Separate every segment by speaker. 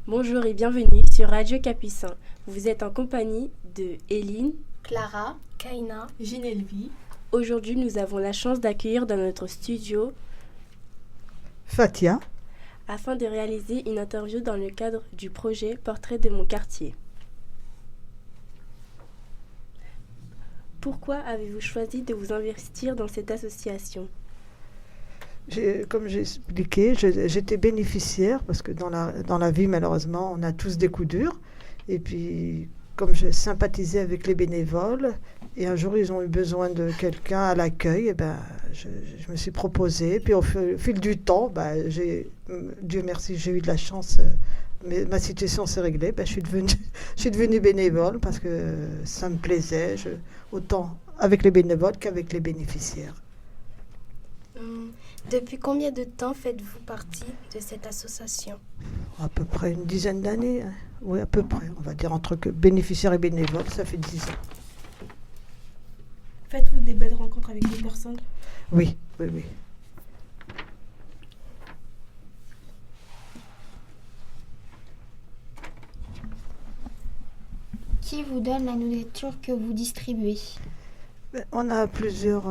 Speaker 1: Bonjour et bienvenue sur Radio Capucin. Vous êtes en compagnie de Éline,
Speaker 2: Clara,
Speaker 3: Kaina,
Speaker 4: Ginelvi.
Speaker 1: Aujourd'hui, nous avons la chance d'accueillir dans notre studio
Speaker 5: Fatia,
Speaker 1: afin de réaliser une interview dans le cadre du projet Portrait de mon quartier. Pourquoi avez-vous choisi de vous investir dans cette association ?
Speaker 5: comme j'ai expliqué, j'étais bénéficiaire parce que dans la vie, malheureusement, on a tous des coups durs. Et puis, comme je sympathisais avec les bénévoles, et un jour, ils ont eu besoin de quelqu'un à l'accueil, et je me suis proposée. Puis, au fil du temps, Dieu merci, j'ai eu de la chance. Ma situation s'est réglée. Je suis devenue bénévole parce que ça me plaisait, autant avec les bénévoles qu'avec les bénéficiaires.
Speaker 3: Depuis combien de temps faites-vous partie de cette association ?
Speaker 5: À peu près une dizaine d'années. Hein. Oui, à peu près. On va dire entre bénéficiaires et bénévoles, ça fait 10 ans.
Speaker 4: Faites-vous des belles rencontres avec des personnes ?
Speaker 5: Oui.
Speaker 2: qui vous donne la nourriture que vous distribuez ?
Speaker 5: On a plusieurs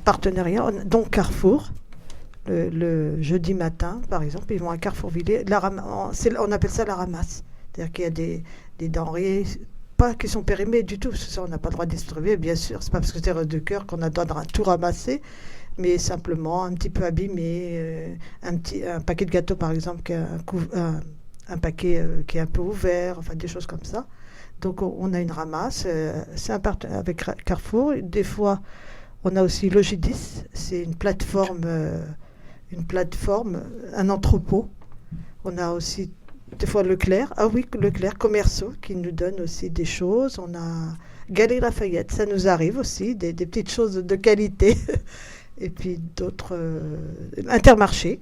Speaker 5: partenariats, dont Carrefour. Le jeudi matin, par exemple, ils vont à Carrefourville. On appelle ça la ramasse. C'est-à-dire qu'il y a des denrées, pas qui sont périmées du tout. Ça, on n'a pas le droit de distribuer, bien sûr. C'est pas parce que c'est Rose de Cœur qu'on a le droit de tout ramasser, mais simplement un petit peu abîmé. Un paquet de gâteaux, par exemple, qui a un paquet qui est un peu ouvert, enfin des choses comme ça. Donc on a une ramasse, c'est un partenariat avec Carrefour. Des fois, on a aussi Logidis, c'est une plateforme, un entrepôt. On a aussi des fois Leclerc, Leclerc Commerceau qui nous donne aussi des choses. On a Galerie Lafayette, ça nous arrive aussi, des petites choses de qualité. Et puis d'autres Intermarché,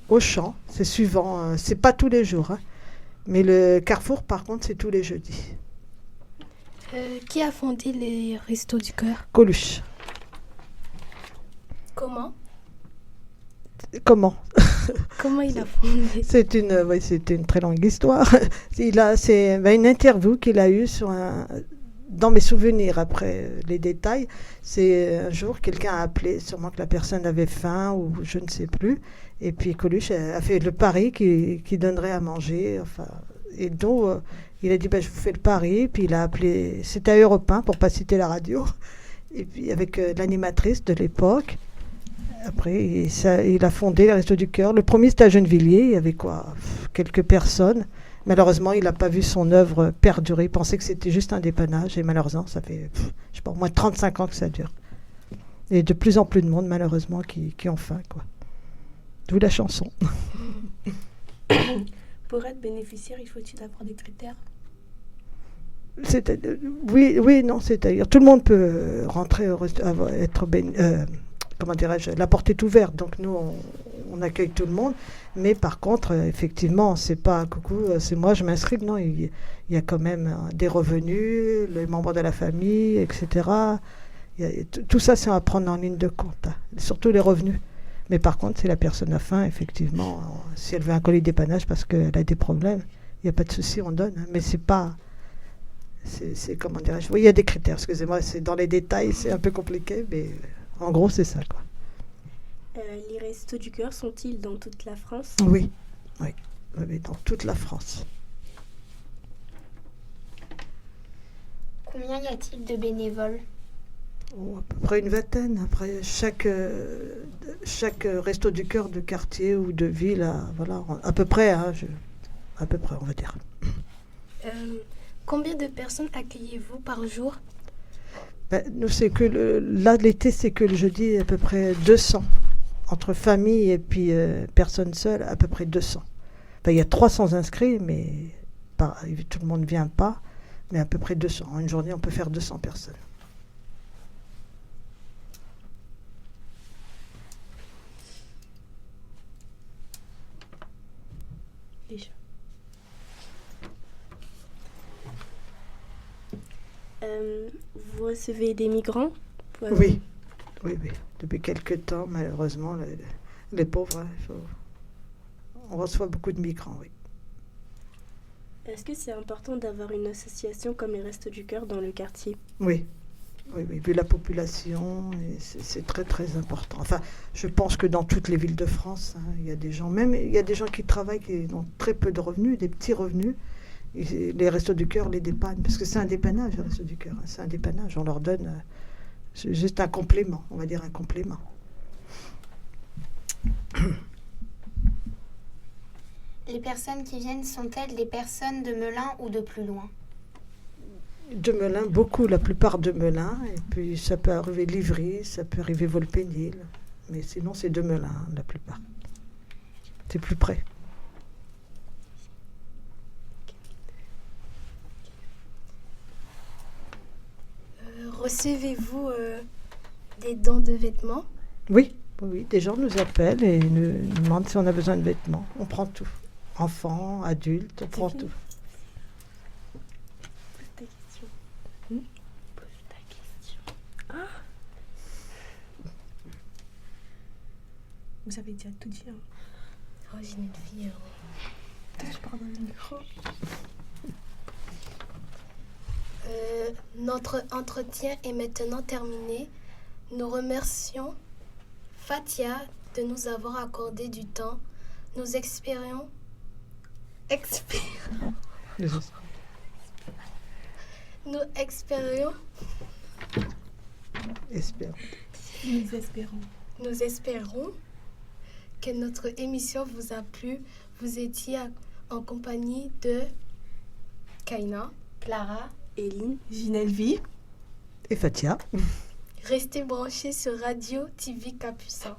Speaker 5: Auchan, c'est suivant, c'est pas tous les jours. Hein. Mais le Carrefour, par contre, c'est tous les jeudis.
Speaker 3: Qui a fondé les Restos du Cœur ?
Speaker 5: Coluche.
Speaker 3: Comment
Speaker 5: Comment
Speaker 3: il a fondé ?
Speaker 5: C'est une très longue histoire. C'est une interview qu'il a eue dans mes souvenirs, après les détails. C'est un jour, quelqu'un a appelé, sûrement que la personne avait faim ou je ne sais plus. Et puis Coluche a fait le pari qu'il donnerait à manger. Et donc, il a dit, je vous fais le pari. Puis il a appelé, c'était à Europe 1, pour ne pas citer la radio. Et puis avec l'animatrice de l'époque. Après, il a fondé les Restos du Cœur. Le premier, c'était à Gennevilliers. Il y avait quelques personnes. Malheureusement, il n'a pas vu son œuvre perdurer. Il pensait que c'était juste un dépannage. Et malheureusement, ça fait, au moins 35 ans que ça dure. Et de plus en plus de monde, malheureusement, qui ont faim, quoi. D'où la chanson.
Speaker 4: Pour être bénéficiaire, il faut-il avoir des critères ?
Speaker 5: Oui, non, c'est-à-dire tout le monde peut rentrer, la porte est ouverte, donc nous on accueille tout le monde, mais par contre effectivement c'est pas coucou, c'est moi je m'inscris, non, il y a quand même des revenus, les membres de la famille, etc. Tout ça c'est à prendre en ligne de compte, hein, surtout les revenus. Mais par contre, si la personne a faim, effectivement, si elle veut un colis dépannage parce qu'elle a des problèmes, il n'y a pas de souci, on donne. Hein, mais c'est pas... comment dirais-je ? Oui, il y a des critères, excusez-moi, c'est dans les détails, c'est un peu compliqué, mais en gros, c'est ça, quoi.
Speaker 1: Les Restos du Cœur sont-ils dans toute la France ?
Speaker 5: Oui, dans toute la France.
Speaker 2: Combien y a-t-il de bénévoles ?
Speaker 5: À peu près une vingtaine. Après, chaque Resto du Cœur de quartier ou de ville, à peu près, on va dire.
Speaker 3: Combien de personnes accueillez-vous par jour ?
Speaker 5: Nous, c'est que l'été, c'est que le jeudi, à peu près 200. Entre famille et puis personnes seules, à peu près 200. Il y a 300 inscrits, mais tout le monde ne vient pas, mais à peu près 200. En une journée, on peut faire 200 personnes.
Speaker 1: Déjà. Vous recevez des migrants ?
Speaker 5: Oui. Depuis quelques temps, malheureusement, les pauvres, on reçoit beaucoup de migrants, oui.
Speaker 1: Est-ce que c'est important d'avoir une association comme les Restos du Cœur dans le quartier?
Speaker 5: Oui. Oui, oui, vu la population, et c'est très très important. Enfin, je pense que dans toutes les villes de France, hein, il y a des gens, même il y a des gens qui travaillent qui ont très peu de revenus, des petits revenus. Et les Restos du Cœur les dépannent, parce que c'est un dépannage, les Restos du Cœur. Hein, c'est un dépannage, on leur donne c'est juste un complément, on va dire un complément.
Speaker 2: Les personnes qui viennent sont-elles des personnes de Melun ou de plus loin?
Speaker 5: De Melun, beaucoup, la plupart de Melun, et puis ça peut arriver Livry, ça peut arriver Volpénil, mais sinon c'est de Melun, la plupart. C'est plus près.
Speaker 3: Recevez-vous des dons de vêtements?
Speaker 5: Oui, oui, des gens nous appellent et nous demandent si on a besoin de vêtements. On prend tout. Enfants, adultes, on prend tout.
Speaker 1: Pose ta question. Pose ta question.
Speaker 4: Vous avez déjà tout dit. Hein.
Speaker 3: Oh, j'ai une fille.
Speaker 4: Je parle dans le micro.
Speaker 3: Notre entretien est maintenant terminé. Nous remercions Fatia de nous avoir accordé du temps. Nous espérons Nous espérons que notre émission vous a plu. Vous étiez en compagnie de Kaina,
Speaker 2: Clara,
Speaker 1: Eline,
Speaker 4: Ginelvie
Speaker 5: Et Fatia.
Speaker 3: Restez branchés sur Radio TV Capucin.